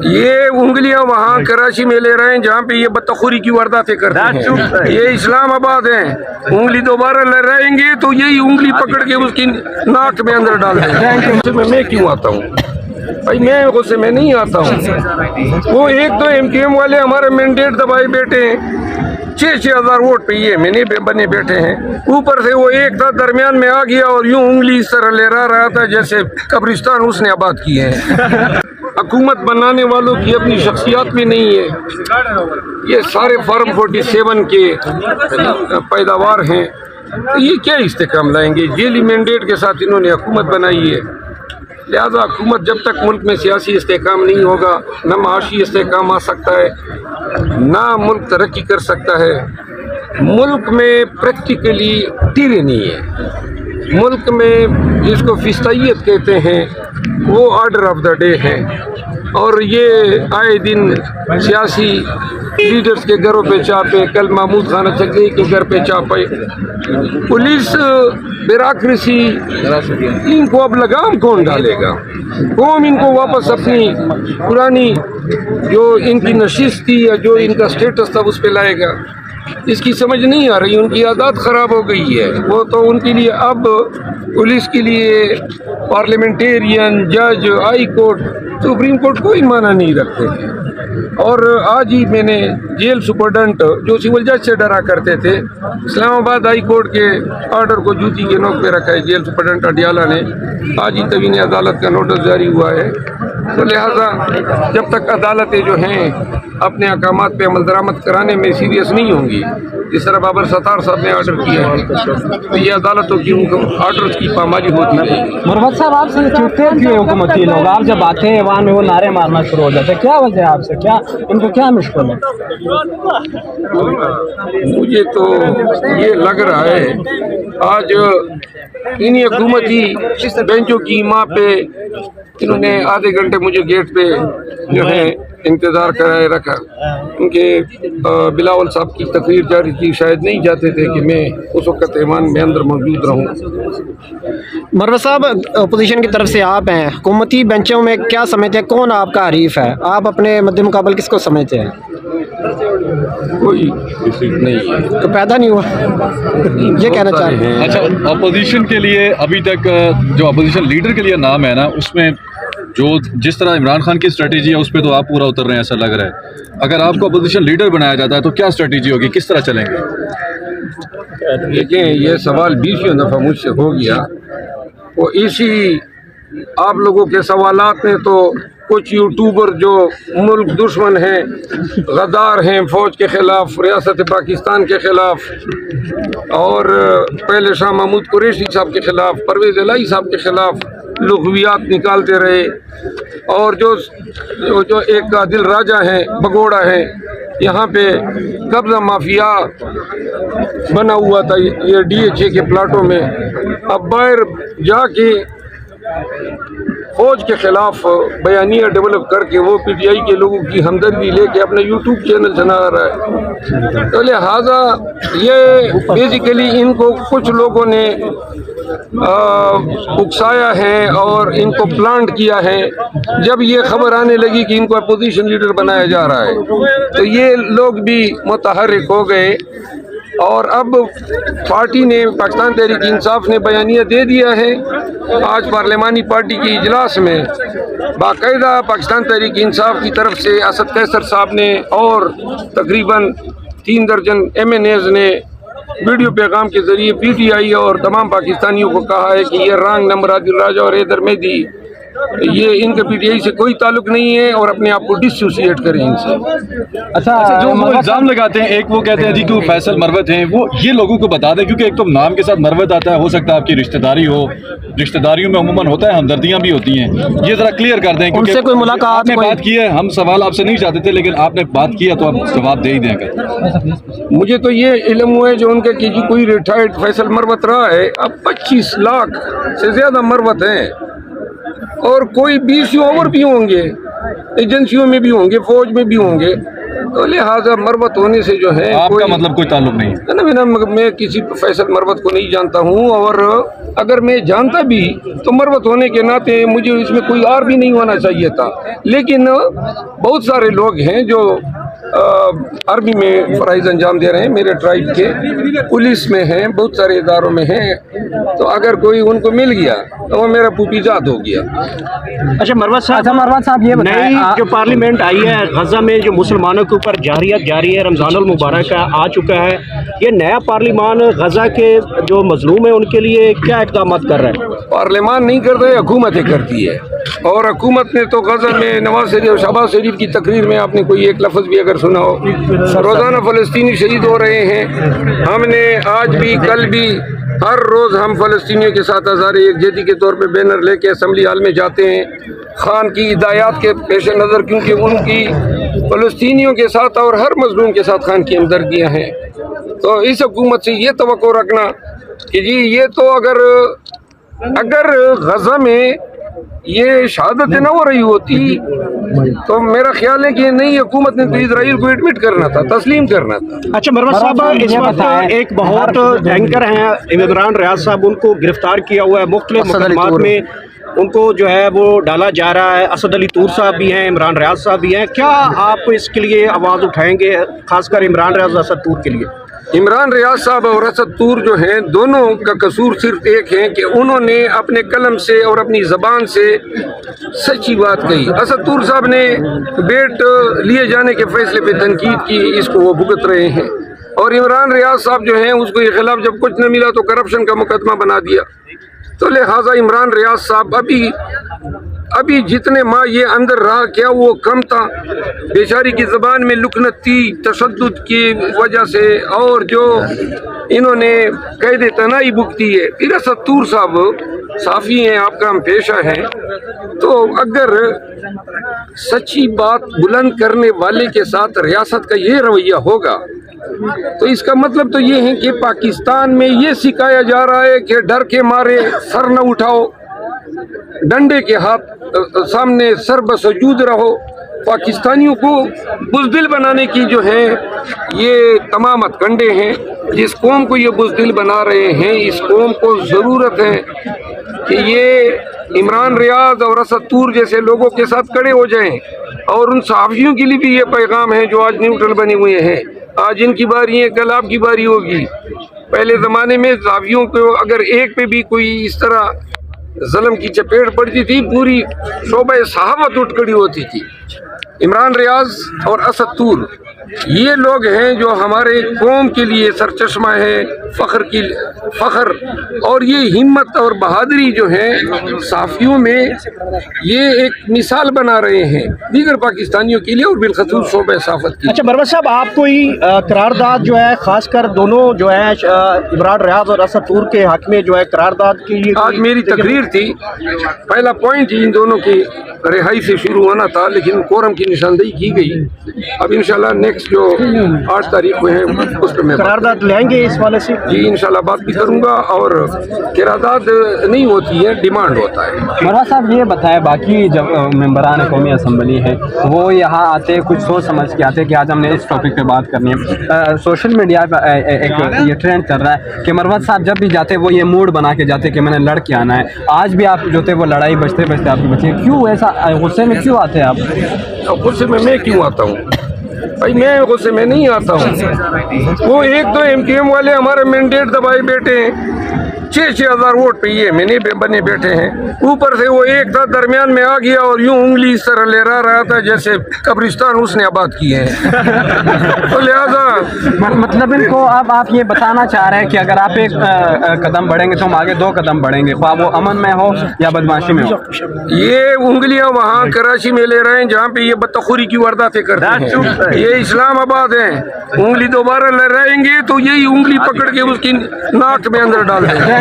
یہ انگلیاں وہاں کراچی میں لے رہے ہیں جہاں پہ یہ بدتخوری کی وارداتیں کرتے ہیں. یہ اسلام آباد ہیں. انگلی دوبارہ لہرائیں گے تو یہی انگلی پکڑ کے اس کی ناک میں اندر ڈال دیں گے. میں کیوں آتا ہوں بھائی؟ میں غصے میں نہیں آتا ہوں. وہ ایک تو ایم کیو ایم والے ہمارے مینڈیٹ دبائے بیٹھے ہیں. 6,000 ووٹ پہ یہ میں نہیں بنے بیٹھے ہیں. اوپر سے وہ ایک تھا درمیان میں آ گیا اور یوں انگلی اس طرح لہرا رہا تھا جیسے قبرستان اس نے آباد کیے ہیں. حکومت بنانے والوں کی اپنی شخصیات بھی نہیں ہے. یہ سارے فارم 47 کے پیداوار ہیں. یہ کیا استحکام لائیں گے؟ جیلی مینڈیٹ کے ساتھ انہوں نے حکومت بنائی ہے. لہذا حکومت جب تک ملک میں سیاسی استحکام نہیں ہوگا نہ معاشی استحکام آ سکتا ہے نہ ملک ترقی کر سکتا ہے. ملک میں پریکٹیکلی ٹیرے نہیں ہے. ملک میں جس کو فسطائیت کہتے ہیں وہ آرڈر آف دا ڈے ہے. اور یہ آئے دن سیاسی لیڈرز کے گھروں پہ چاپے. کل محمود خانہ چکری کے گھر پہ چاپے. پولیس بیوروکریسی ان کو اب لگام کون ڈالے گا؟ قوم ان کو واپس اپنی پرانی جو ان کی نشست تھی یا جو ان کا سٹیٹس تھا اس پہ لائے گا؟ اس کی سمجھ نہیں آ رہی. ان کی عادات خراب ہو گئی ہے. وہ تو ان کے لیے اب پولیس کے لیے پارلیمنٹیرین، جج، ہائی کورٹ، سپریم کورٹ کوئی معنی نہیں رکھتے ہیں. اور آج ہی میں نے جیل سپرڈنٹ جو سول جج سے ڈرا کرتے تھے، اسلام آباد ہائی کورٹ کے آرڈر کو جوتی کے نوک پہ رکھا ہے جیل سپرڈنٹ اڈیالہ نے. آج ہی توین عدالت کا نوٹس جاری ہوا ہے. تو لہٰذا جب تک عدالتیں جو ہیں اپنے احکامات پہ عمل درآمد کرانے میں سیریس نہیں ہوں گی، جس طرح بابر ستار صاحب نے آرڈر کیا ہے، تو یہ عدالتوں کی آرڈرز کی پامالی ہوتی رہے گی. مروت صاحب، آپ سے چڑھتے کیوں حکومتی لوگ؟ آپ جب آتے ہیں ایوان میں وہ نعرے مارنا شروع ہو جاتے ہیں، کیا وجہ ہے آپ سے؟ کیا ان کو کیا مشکل ہے؟ مجھے تو یہ لگ رہا ہے آج انہی حکومتی بینچوں کی ماں پہ انہوں نے آدھے گھنٹے مجھے گیٹ پہ جو ہے انتظار کرائے رکھا. کیونکہ بلاول صاحب کی تقریر جاری تھی، شاید نہیں جاتے تھے کہ میں اس وقت ایوان میں اندر موجود رہوں. مروت صاحب، اپوزیشن کی طرف سے آپ ہیں، حکومتی بینچوں میں کیا سمجھتے ہیں کون آپ کا حریف ہے؟ آپ اپنے مد مقابل کس کو سمجھتے ہیں؟ کوئی نہیں ہے. تو پیدا نہیں ہوا، یہ کہنا چاہ رہے ہیں. اچھا، اپوزیشن کے لیے ابھی تک جو اپوزیشن لیڈر کے لیے نام ہے نا، اس میں جو جس طرح عمران خان کی اسٹریٹجی ہے اس پہ تو آپ پورا اتر رہے ہیں ایسا لگ رہا ہے. اگر آپ کو اپوزیشن لیڈر بنایا جاتا ہے تو کیا اسٹریٹجی ہوگی، کس طرح چلیں گے؟ دیکھیں، یہ سوال 20 دفعہ مجھ سے ہو گیا. وہ اسی آپ لوگوں کے سوالات میں تو کچھ یوٹیوبر جو ملک دشمن ہیں، غدار ہیں، فوج کے خلاف، ریاست پاکستان کے خلاف، اور پہلے شاہ محمود قریشی صاحب کے خلاف، پرویز الہی صاحب کے خلاف لغویات نکالتے رہے. اور جو ایک عادل راجہ ہیں، بگوڑا ہیں، یہاں پہ قبضہ مافیا بنا ہوا تھا یہ DHA کے پلاٹوں میں. اب باہر جا کے فوج کے خلاف بیانیہ ڈیولپ کر کے وہ PTI کے لوگوں کی ہمدردی لے کے اپنا YouTube چینل چلا رہا ہے. تو لہٰذا یہ بیسیکلی ان کو کچھ لوگوں نے اکسایا ہے اور ان کو پلانٹ کیا ہے. جب یہ خبر آنے لگی کہ ان کو اپوزیشن لیڈر بنایا جا رہا ہے تو یہ لوگ بھی متحرک ہو گئے. اور اب پارٹی نے، پاکستان تحریک انصاف نے بیانیہ دے دیا ہے. آج پارلیمانی پارٹی کی اجلاس میں باقاعدہ پاکستان تحریک انصاف کی طرف سے اسد قیصر صاحب نے اور تقریباً 3 درجن MNAs نے ویڈیو پیغام کے ذریعے PTI اور تمام پاکستانیوں کو کہا ہے کہ یہ رانگ نمبر عادل راجہ اور حیدر مہدی، یہ ان کا PTI سے کوئی تعلق نہیں ہے اور اپنے آپ کو ڈسوسیٹ کریں ان سے. اچھا، جو وہ الزام لگاتے ہیں، ایک وہ کہتے ہیں جی کہ فیصل مروت ہیں، وہ یہ لوگوں کو بتا دیں، کیونکہ ایک تو نام کے ساتھ مروت آتا ہے، ہو سکتا ہے آپ کی رشتہ داری ہو، رشتہ داریوں میں عموماً ہوتا ہے، ہمدردیاں بھی ہوتی ہیں. یہ ذرا کلیئر کر دیں، ان سے کوئی ملاقات؟ آپ نے بات کی ہے، ہم سوال آپ سے نہیں چاہتے تھے لیکن آپ نے بات کی ہے تو آپ جواب دے ہی دیں گے. مجھے تو یہ علم ہوا ہے جو ان کے کہ کوئی ریٹائرڈ فیصل مروت رہا ہے. اب 25 لاکھ سے زیادہ مروت ہیں اور کوئی 20 اور بھی ہوں گے، ایجنسیوں میں بھی ہوں گے، فوج میں بھی ہوں گے. तो लिहाजा मरबत होने से जो है आपका मतलब कोई ताल्लुक नहीं है? ना मैं किसी प्रोफेसर मरबत को नहीं जानता हूँ, और अगर मैं जानता भी तो मरबत होने के नाते मुझे इसमें कोई और भी नहीं होना चाहिए था। लेकिन बहुत सारे लोग हैं जो आर्मी में फ़राइज़ अंजाम दे रहे हैं, मेरे ट्राइब के, पुलिस में हैं, बहुत सारे इदारों में हैं, तो अगर कोई उनको मिल गया तो वो मेरा पुपीजात हो गया। अच्छा मरवत साहब ये नई जो पार्लियामेंट आई है गजा में, जो मुसलमानों के ऊपर जारियत जारी है, रमज़ानुल मुबारक का आ चुका है, ये नया पार्लियामान गजा के जो मजलूम है उनके लिए क्या इक़दाम कर रहा है? पार्लियामान नहीं करता है, हुकूमतें करती है, और हुकूमत ने तो गजा में नवाज शरीफ और शहबाज शरीफ की तकरीर में आपने कोई एक लफ्ज़ भी अगर सुना हो, रोज़ाना फ़लस्तीनी शहीद हो रहे हैं। हमने आज भी कल भी हर रोज़ हम फ़लस्तीनियों के साथ हज़ारे यकजहती के तौर पे बैनर लेके असम्बली हाल में जाते हैं, खान की हिदायत के पेश नज़र, क्योंकि उनकी फ़लस्तीनियों के साथ और हर मज़लूम के साथ खान की हमदर्दियाँ हैं। तो इस हुकूमत से ये तवक्को रखना कि जी ये तो अगर गजा में ये शहादत न हो रही होती तो मेरा ख्याल है कि नहीं, हुकूमत ने तो इजराइल को एडमिट करना था, तस्लीम करना था। अच्छा मरवत साहब, इस वक्त एक बहुत एंकर हैं इमरान रियाज साहब, उनको गिरफ्तार किया हुआ है, मुख्तलिफ मुकदमात में उनको जो है वो डाला जा रहा है। असद अली तूर साहब भी हैं, इमरान रियाज साहब भी हैं, क्या आप इसके लिए आवाज़ उठाएंगे, खासकर इमरान रियाज और असद तूर के लिए? इमरान रियाज साहब और असद तूर जो हैं, दोनों का कसूर सिर्फ एक है कि उन्होंने अपने कलम से और अपनी ज़बान से सच्ची बात कही। असद तूर साहब ने बेट लिए जाने के फैसले पे तनकीद की, इसको वो भुगत रहे हैं, और इमरान रियाज साहब जो हैं उसको के खिलाफ जब कुछ न मिला तो करप्शन का मुकदमा बना दिया। तो लिहाजा इमरान रियाज साहब अभी जितने माह ये अंदर रहा, क्या वो कम था? बेचारी की ज़बान में लुकनती तशद्दुद की वजह से, और जो इन्होंने कैद तनाई भुगती है। फिर असद तूर साहब साफ़ी हैं, आपका हम पेशा है, तो अगर सच्ची बात बुलंद करने वाले के साथ रियासत का ये रवैया होगा तो इसका मतलब तो ये है कि पाकिस्तान में ये सिखाया जा रहा है कि डर के मारे सर न उठाओ, डंडे के हाथ सामने सर बसजूद रहो। पाकिस्तानियों को बुज़दिल बनाने की जो है ये तमाम हथकंडे हैं। जिस कौम को ये बुज़दिल बना रहे हैं, इस कौम को ज़रूरत है कि ये इमरान रियाज और असद तूर जैसे लोगों के साथ खड़े हो जाएं, और उन सहाफ़ियों के लिए भी ये पैगाम है जो आज न्यूट्रल बने हुए हैं। आज इनकी बारी है, कल आपकी बारी होगी। पहले ज़माने में सहाफ़ियों को अगर एक पे भी कोई इस तरह ज़ल्म की चपेट पड़ती थी, पूरी शोबे सहाबत उठ खड़ी होती थी। इमरान रियाज और असद तूर ये लोग हैं जो हमारे कौम के लिए सरचश्मा है, फ़ख्र और ये हिम्मत और बहादुरी जो है साफ़ियों में ये एक मिसाल बना रहे हैं दीगर पाकिस्तानियों के लिए, और बिलखसूस शोबे सहाफ़त की। अच्छा मरवत साहब, आप कोई करारदाद जो है खासकर दोनों जो है इमरान रियाज और असद तूर के हक में जो है करारदाद के लिए? आज मेरी तकरीर थी, पहला पॉइंट इन दोनों की रिहाई से शुरू होना था, लेकिन कोरम की निशानदेही की गई। अब इंशाल्लाह नेक्स्ट जो 8 तारीख को है उस पर मैं करारदाद लेंगे इस वाले से? जी इंशाल्लाह बात भी करूंगा, और करारदाद नहीं होती है, डिमांड होता है। मरवा साहब ये बताएं, बाकी जब मेंबरान कौमी असम्बली है वो यहाँ आते हैं कुछ सोच समझ के आते हैं कि आज हमने इस टॉपिक पे बात करनी है। सोशल मीडिया पर एक ये ट्रेंड चल रहा है कि मरवा साहब जब भी जाते वो ये मूड बना के जाते कि मैंने लड़ के आना है। आज भी आप जो थे वो लड़ाई बचते बचते आपकी बची, क्यों ऐसा गुस्से में क्यों आते हैं आप? गुस्से में मैं क्यों आता हूँ भाई? मैं गुस्से में नहीं आता हूँ। वो एक दो MKM वाले हमारे मैंडेट दबाए बैठे हैं, 6-6 हज़ार वोट पे ये मैंने बने बैठे हैं। ऊपर से वो एक था दरमियान में आ गया और यूं उंगली इस तरह लहरा रहा था जैसे कब्रिस्तान उसने आबाद किए हैं। तो लिहाजा मतलब इनको अब आप ये बताना चाह रहे हैं कि अगर आप एक कदम बढ़ेंगे तो हम आगे 2 कदम बढ़ेंगे, ख्वाह वो अमन में हो या बदमाशी में हो। ये उंगलियां वहाँ कराची में ले रहे हैं जहाँ पे ये बदतखोरी की वारदातें करते हैं। ये इस्लामाबाद है, उंगली दोबारा लहराएंगे तो यही उंगली पकड़ के उसकी नाक में अंदर डाल देंगे।